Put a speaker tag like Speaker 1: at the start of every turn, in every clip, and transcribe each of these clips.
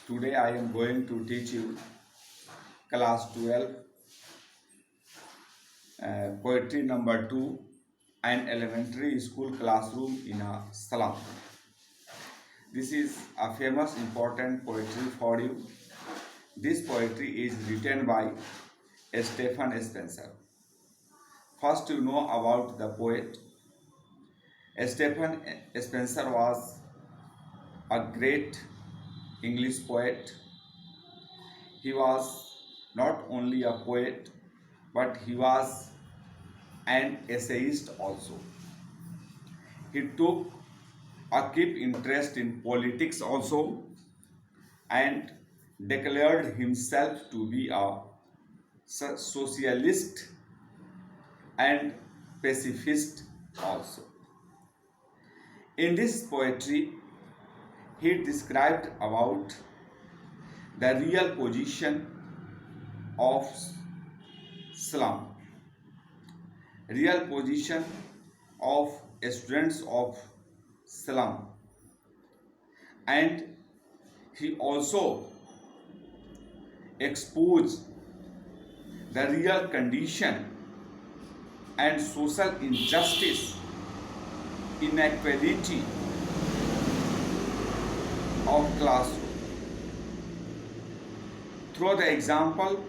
Speaker 1: Today I am going to teach you class 12 poetry number 2, an elementary school classroom in a slum. This is a famous important poetry for you. This poetry is written by Stephen Spencer. First you know about the poet. Stephen Spencer was a great English poet. He was not only a poet but he was an essayist also. He took a deep interest in politics also and declared himself to be a socialist and pacifist also. In this poetry, he described about the real position of slum, real position of students of slum, and he also exposed the real condition and social injustice, inequality of classroom. Through the example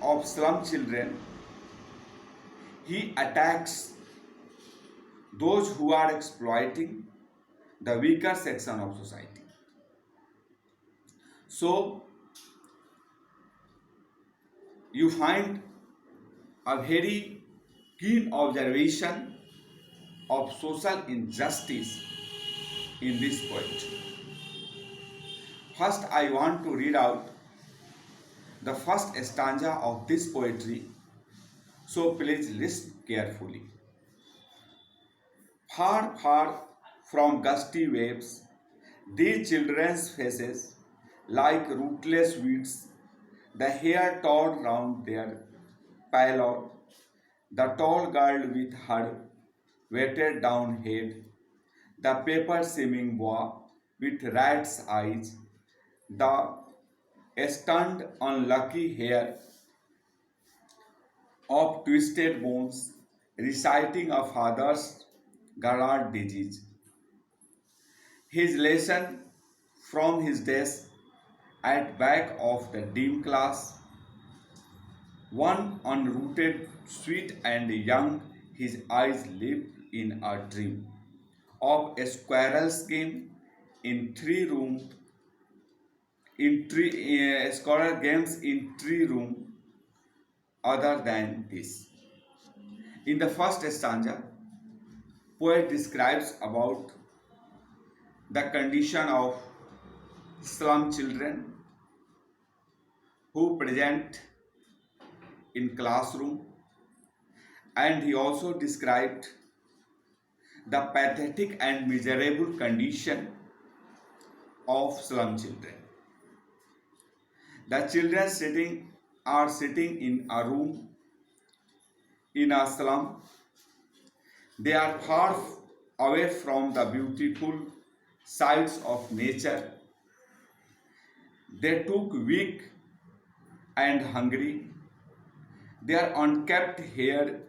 Speaker 1: of slum children, he attacks those who are exploiting the weaker section of society. So, you find a very keen observation of social injustice in this poetry. First, I want to read out the first stanza of this poetry, so please listen carefully. Far, far from gusty waves, these children's faces, like rootless weeds, the hair torn round their pallor, the tall girl with her weighted down head, the paper seeming boy with rat's eyes, the stunned unlucky hair of twisted bones, reciting a father's garage disease. His lesson from his desk at back of the dim class, one unrooted, sweet and young, his eyes lived in a dream of a squirrel's game in squirrel games in three room other than this. In the first stanza, poet describes about the condition of slum children who present in classroom, and he also described the pathetic and miserable condition of slum children. The children are sitting in a room in a slum. They are far away from the beautiful sights of nature. They took weak and hungry. Their unkempt hair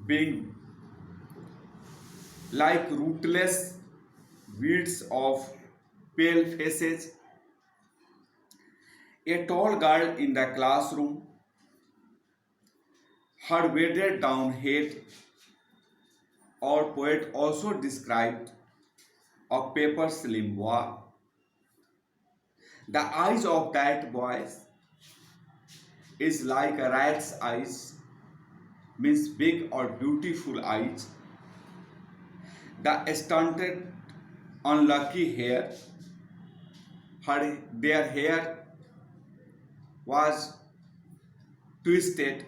Speaker 1: being like rootless weeds of pale faces. A tall girl in the classroom, her weighted down head, our poet also described a paper slim boy. The eyes of that boy is like a rat's eyes, means big or beautiful eyes. The stunted, unlucky hair, their hair was twisted.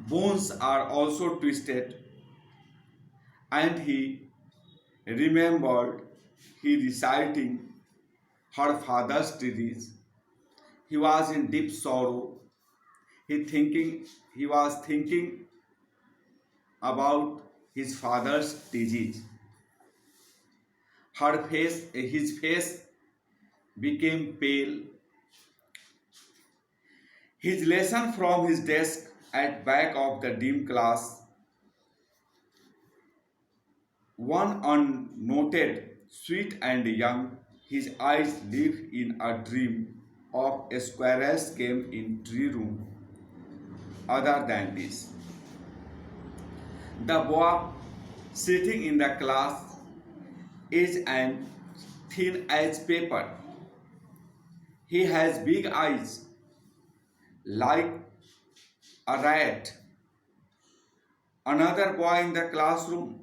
Speaker 1: Bones are also twisted, and he remembered he reciting her father's disease. He was in deep sorrow. He was thinking about his father's disease. His face became pale. His lesson from his desk at back of the dim class, one unnoted, sweet and young, his eyes live in a dream of a squirrels came in tree room. Other than this, the boy sitting in the class is an thin as paper. He has big eyes like a rat. Another boy in the classroom,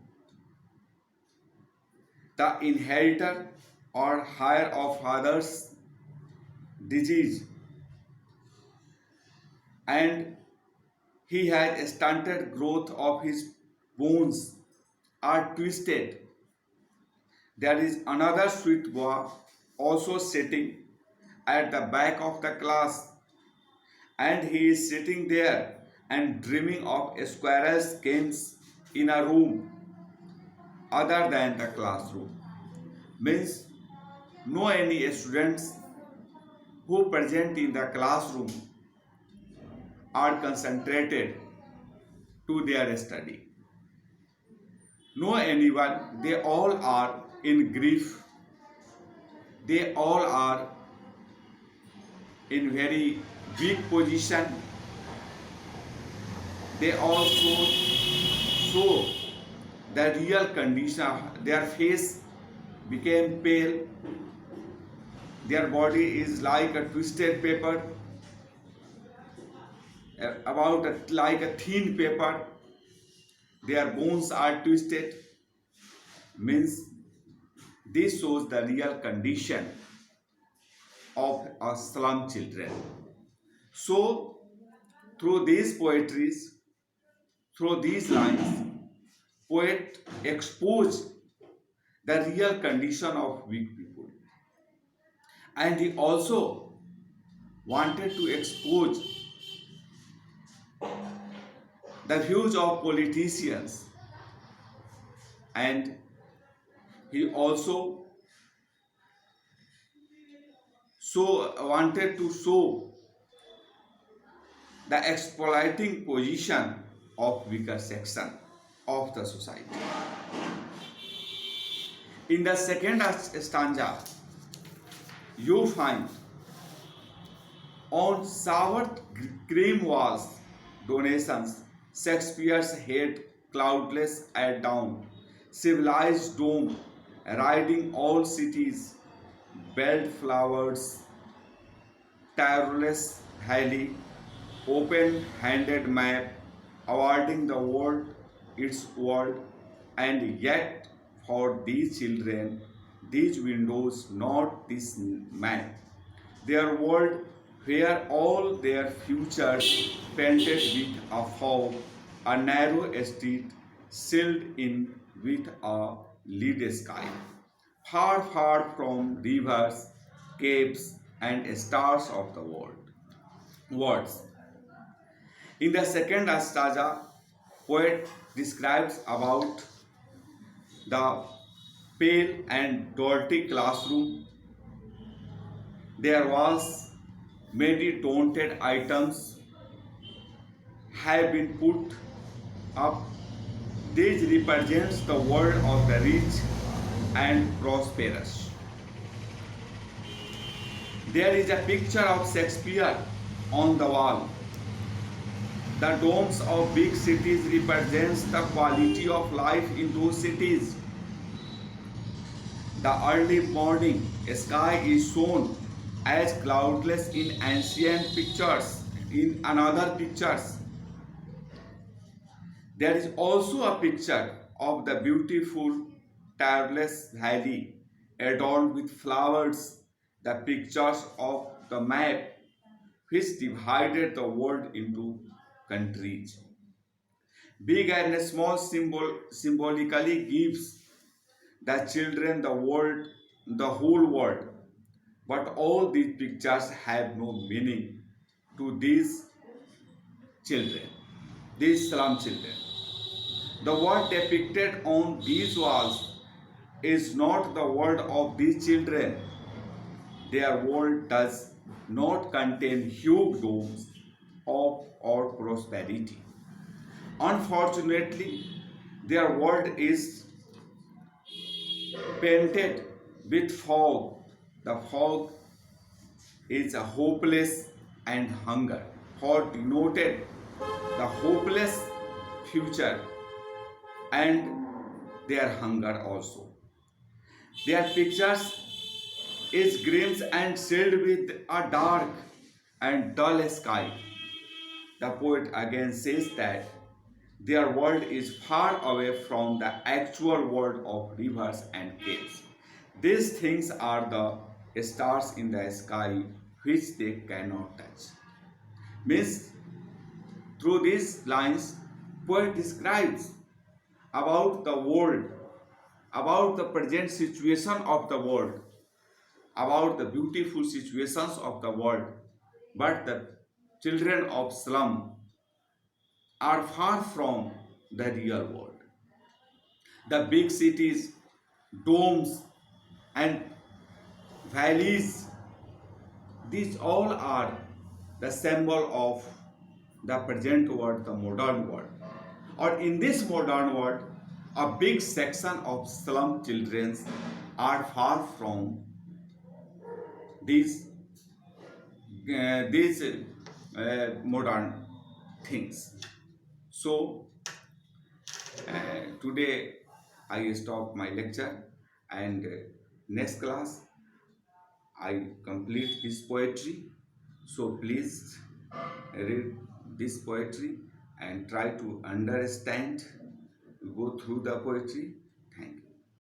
Speaker 1: the inheritor or heir of father's disease, and he has stunted growth of his bones are twisted. There is another sweet boy also sitting at the back of the class, and he is sitting there and dreaming of squirrels games in a room other than the classroom. Means no any students who present in the classroom are concentrated to their study. No anyone, they all are in grief. They all are in very weak position. They also show the real condition. Their face became pale. Their body is like a twisted paper, like a thin paper. Their bones are twisted. Means this shows the real condition of our slum children. So through these poetries, through these lines, poet exposed the real condition of weak people, and he also wanted to expose the views of politicians, and he also wanted to show the exploiting position of weaker section of the society. In the second stanza, you find on sour cream walls donations, Shakespeare's head cloudless at dawn, civilized dome, riding all cities, belled flowers, tireless valley, open-handed map, awarding the world its world, and yet for these children, these windows, not this map, their world where all their futures painted with a fog, a narrow street sealed in with a lead sky, far, far from rivers, caves, and stars of the world. Words. In the second stanza, poet describes about the pale and dirty classroom. There was many taunted items have been put up. This represents the world of the rich and prosperous. There is a picture of Shakespeare on the wall. The domes of big cities represents the quality of life in those cities. The early morning sky is shown as cloudless in ancient pictures. In another pictures, there is also a picture of the beautiful tireless valley adorned with flowers, the pictures of the map which divided the world into countries. Big and small symbolically gives the children the world, the whole world. But all these pictures have no meaning to these children, these slum children. The word depicted on these walls is not the world of these children. Their world does not contain huge domes of or prosperity. Unfortunately, their world is painted with fog. The fog is a hopeless and hunger. Fog denoted the hopeless future and their hunger also. Their pictures is grim and sealed with a dark and dull sky. The poet again says that their world is far away from the actual world of rivers and caves. These things are the stars in the sky which they cannot touch. Means through these lines, poet describes about the world, about the present situation of the world, about the beautiful situations of the world, but the children of slum are far from the real world. The big cities, domes, and valleys, these all are the symbol of the present world, the modern world. Or in this modern world, a big section of slum children are far from these modern things. So today I stop my lecture, and next class I complete this poetry. So please read this poetry and try to understand, go through the poetry